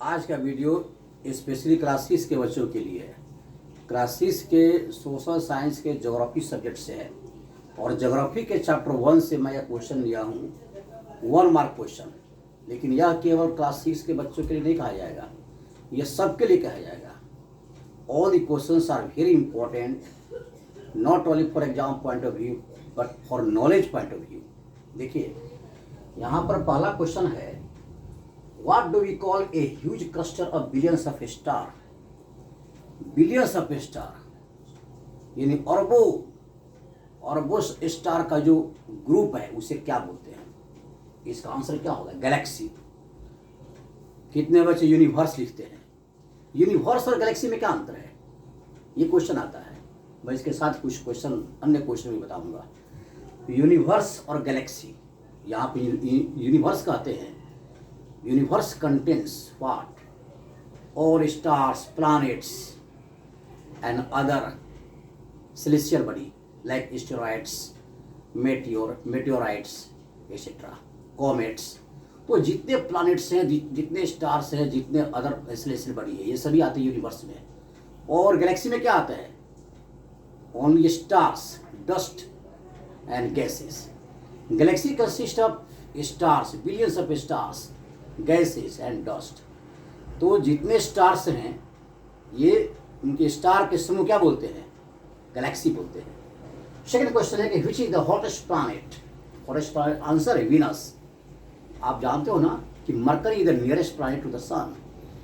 आज का video specially class 6 के बच्चों के लिए है। क्लास 6 के सोशल साइंस के ज्योग्राफी सब्जेक्ट से है और ज्योग्राफी के चैप्टर 1 से मैं यह क्वेश्चन लिया हूँ 1 मार्क क्वेश्चन। लेकिन यह केवल क्लास 6 के बच्चों के लिए नहीं कहा जाएगा, यह सबके लिए कहा जाएगा। All the questions are very important, not only for exam point of view but for knowledge point of view. देखिए यहाँ पर पहला क्वेश्चन है, What do we call a huge cluster of billions of star? Billions of star यानी अरबों star का जो group है उसे क्या बोलते हैं? इसका आंसर क्या होगा? गैलेक्सी। कितने बच्चे यूनिवर्स लिखते हैं? यूनिवर्स और गैलेक्सी में क्या अंतर है? ये क्वेश्चन आता है। मैं इसके साथ कुछ क्वेश्चन अन्य क्वेश्चन भी बताऊंगा। यूनिवर्स और गैलेक्सी, यहाँ पे यूनिवर्स कहते हैं, universe contains what? All stars, planets and other celestial body like asteroids, meteorites etc. comets। तो जितने प्लैनेट्स हैं, जितने स्टार्स हैं, जितने अदर celestial body है, ये सभी आते हैं यूनिवर्स में। और गैलेक्सी में क्या आता है? Only stars, dust and gases. Galaxy consist of stars, billions of stars, gases and dust. तो जितने स्टार्स हैं ये उनके स्टार के समूह क्या बोलते हैं? गैलेक्सी बोलते हैं। सेकंड क्वेश्चन है कि which is the hottest planet? Hottest planet answer है वीनस। आप जानते हो ना कि Mercury is the nearest planet to the sun,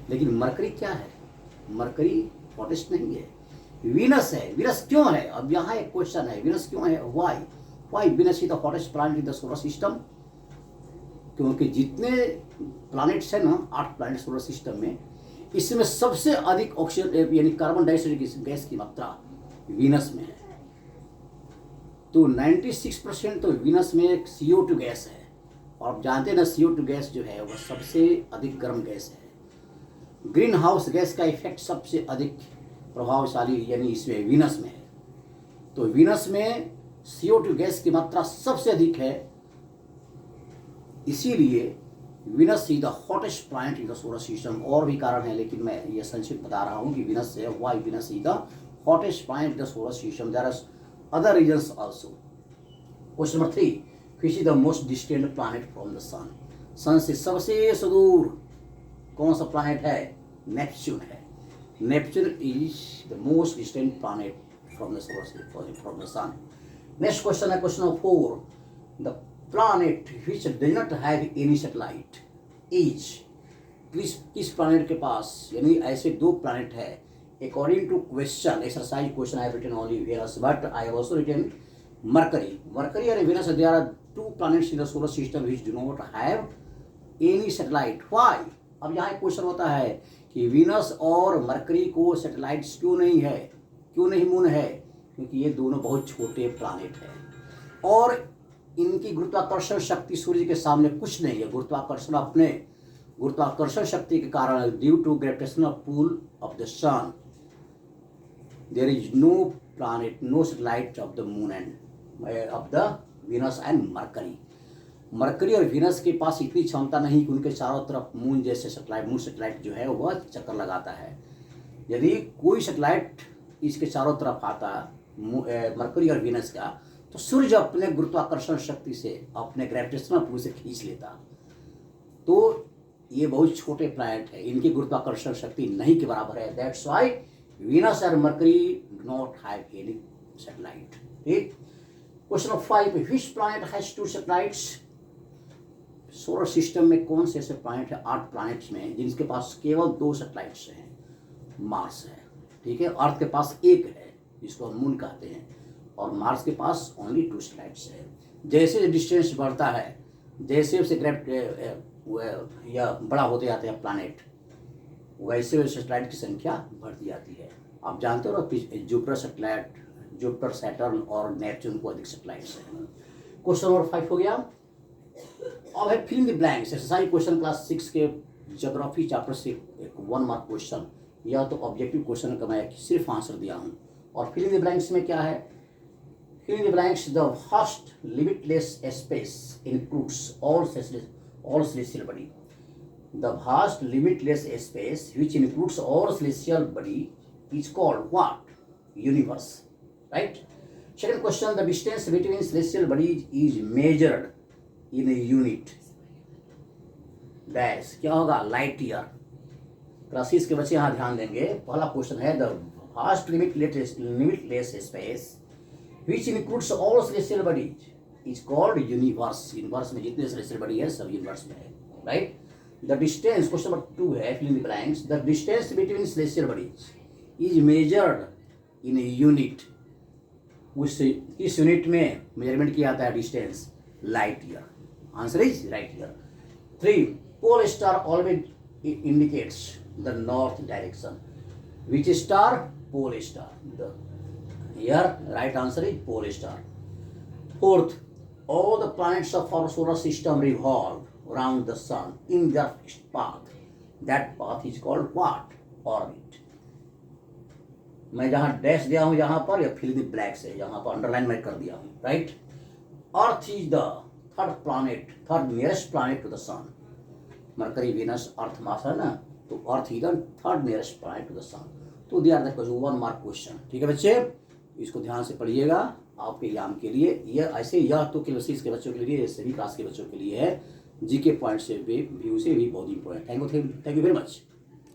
लेकिन मरकरी क्या है? मरकरी हॉटेस्ट नहीं है, वीनस है। वीनस क्यों है? अब यहाँ एक क्वेश्चन है, वीनस क्यों है? Why Venus is the hottest planet in the solar system? क्योंकि जितने प्लैनेट्स हैं ना, 8 प्लैनेट सोलर सिस्टम में, इसमें सबसे अधिक ऑक्सीजन यानी कार्बन डाइऑक्साइड गैस की मात्रा वीनस में है। तो 96% तो वीनस में CO2 गैस है। और आप जानते हैं ना CO2 गैस जो है वह सबसे अधिक गर्म गैस है। ग्रीन हाउस गैस का इफेक्ट सबसे अधिक प्रभावशाली यानी इसमें वीनस में है। तो वीनस में CO2 गैस की मात्रा सबसे अधिक है, इसीलिए Venus is the hottest planet in the solar system. और भी कारण है, लेकिन मैं ये संक्षिप्त बता रहा हूँ कि वीनस है, why Venus is the hottest planet in the solar system. There are other reasons also. Question number 3, which is the most distant planet from the sun? Sun से सबसे सुदूर कौन सा प्लैनेट है? नेपच्यून है। Neptune is the most distant planet from the solar system, from the sun. Next question है question number 4, the planet which does not have any satellite is। किस planet के पास, यानी ऐसे 2 प्लैनेट है according to question exercise question I have written only Venus but I have also written Mercury and Venus। There are 2 planets in the solar system which do not have any satellite। why? अब यहाँ एक question होता है कि Venus और mercury को satellites क्यों नहीं है, क्यों नहीं मून है? क्योंकि ये दोनों बहुत छोटे प्लैनेट हैं और इनकी गुरुत्वाकर्षण शक्ति सूर्य के सामने कुछ नहीं है। गुरुत्वाकर्षण अपने गुरुत्वाकर्षण शक्ति के कारण, due to gravitational pull of the sun, there is no planet, no satellite of the moon and of the Venus and Mercury. Mercury और वीनस के पास इतनी क्षमता नहीं कि उनके चारों तरफ मून जैसे सैटेलाइट, मून सैटेलाइट जो है वह चक्कर लगाता है। यदि कोई सैटेलाइट इसके चारों तरफ आता मरकरी और वीनस का, तो सूर्य अपने गुरुत्वाकर्षण शक्ति से, अपने ग्रेविटेशनल पुल से खींच लेता। तो ये बहुत छोटे प्लैनेट है, इनकी गुरुत्वाकर्षण शक्ति नहीं के बराबर है। दैट्स व्हाई वीनस और Mercury do not have any satellite. ठीक। Question number 5, which planet has 2 satellites? Solar system में कौन से ऐसे प्लैनेट है 8 प्लैनेट्स में जिनके पास केवल 2 सैटेलाइट्स हैं? मार्स है, ठीक है। अर्थ के पास 1 है जिसको हम मून कहते हैं, और मार्स के पास ओनली 2 सैटेलाइट्स है। जैसे डिस्टेंस बढ़ता है, जैसे उसे या बड़ा होते जाते हैं प्लैनेट, वैसे वैसे सैटेलाइट की संख्या बढ़ती जाती है। आप जानते हो ना जुपिटर सैटेलाइट, जुपिटर, सैटर्न और नेपच्यून को अधिक सैटेलाइट्स हैं। क्वेश्चन नंबर 5 हो गया। अब है fill in the blanks exercise question class 6 के ज्योग्राफी चैप्टर से एक 1 मार्क क्वेश्चन। यह तो ऑब्जेक्टिव क्वेश्चन का मैं सिर्फ आंसर दिया हूँ। और फिल इन द ब्लैंक्स में क्या है? Fill in the blanks, the vast limitless space includes all celestial body। The vast limitless space which includes all celestial body is called what? Universe, right? Second question, the distance between celestial bodies is measured in a unit dash, क्या होगा? Light year. Class 6 के बच्चे यहाँ ध्यान देंगे। पहला question है the vast limitless space which includes all celestial bodies is called universe. Universe में जितने सेलेस्टियल बॉडी है सब यूनिवर्स में है, right? The distance, question number 2 है, fill in the blanks. The distance between celestial bodies is measured in a unit. इस unit में measurement किया जाता है distance, light year. Answer is light year. 3, pole star always indicates the north direction. Which star? Pole star. The here right answer is pole star. 4th, all the planets of our solar system revolve around the sun in their fixed path. That path is called what? Orbit. मैं जहां dash दिया हूं यहां पर, या fill the black से यहां पर अंडरलाइन मैं कर दिया हूं, right? Earth is the third nearest planet to the sun. Mercury, Venus, Earth, Mars है ना, तो Earth is the third nearest planet to the sun. तो they are the 1 mark question. ठीक है बच्चे, इसको ध्यान से पढ़िएगा आपके एग्जाम के लिए। यह ऐसे यह तो क्लास 6 के बच्चों के लिए, सभी क्लास के बच्चों के लिए है। जीके पॉइंट से भी व्यू से भी बहुत important. Thank you very much.